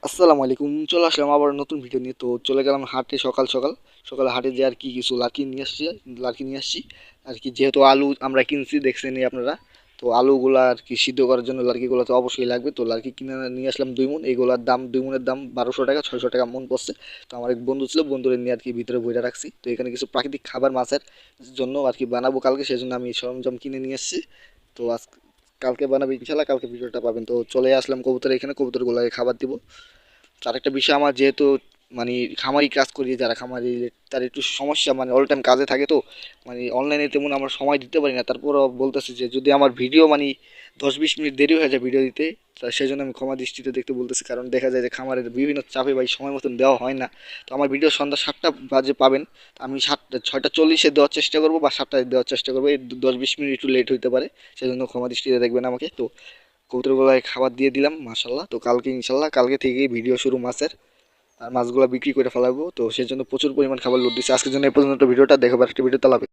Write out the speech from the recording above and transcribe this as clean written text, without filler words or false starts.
আসসালামু আলাইকুম। চলে আসলাম আবার নতুন ভিডিও নিয়ে। তো চলে গেলাম হাটে সকাল সকাল। সকালে হাটে যেয়ে আর কি কিছু লার্কি নিয়ে আসছি আর কি। যেহেতু আলু আমরা কিনছি, দেখছেনই আপনারা। তো আলুগুলা আর কি সিদ্ধ করার জন্য লার্কিগুলো তো অবশ্যই লাগবে। তো লার্কি কিনে নিয়ে আসলাম 2 মণ। এইগুলার দাম, 2 মণের দাম 1200 টাকা, 600 টাকা মণ পড়ছে। তো আমার এক বন্ধু ছিল, বন্ধুরে নিয়ে আর কি ভিতরে বইটা রাখছি। তো এখানে কিছু প্রাকৃতিক খাবার মাছের জন্য আর কি বানাবো কালকে, সেজন্য আমি সরঞ্জাম কিনে নিয়ে এসেছি। তো কালকে বানাবো ইনশাল্লাহ, কালকে ভিডিওটা পাবেন। তো চলে আসলাম কবুতর এখানে, কবুতরগুলোকে খাবার দিব। তো আরেকটা বিষয়, আমার যেহেতু মানে খামারি কাজ করি, যারা খামারি তার একটু সমস্যা, মানে অল টাইম কাজে থাকে। তো মানে অনলাইনে তেমন আমরা সময় দিতে পারি না। তারপরও বলতেছি যে যদি আমার ভিডিও মানে 10-20 মিনিট দেরি হয়ে যায় ভিডিও দিতে, তা সেই জন্য আমি ক্ষমা দৃষ্টিতে দেখতে বলতেছি। কারণ দেখা যায় যে খামারের বিভিন্ন চাপে ভাই সময় মতন দেওয়া হয় না। তো আমার ভিডিও সন্ধ্যা 7টা বাজে পাবেন। আমি 6টা 40-এ দেওয়ার চেষ্টা করবো, বা 7টায় দেওয়ার চেষ্টা করবো। এই 10-20 মিনিট একটু লেট হতে পারে, সেজন্য ক্ষমা দৃষ্টিতে দেখবেন আমাকে। তো কবুতরগুলোয় খাবার দিয়ে দিলাম মাশাল্লাহ। তো কালকে ইনশাল্লাহ, কালকে থেকেই ভিডিও শুরু মাছের। আর মাছগুলো বিক্রি করে ফেলাবো। তো সেই জন্য প্রচুর পরিমাণ খাবার লোড দিচ্ছে আজকের জন্য। এই পর্যন্ত ভিডিওটা দেখো, একটা ভিডিও চালাবে।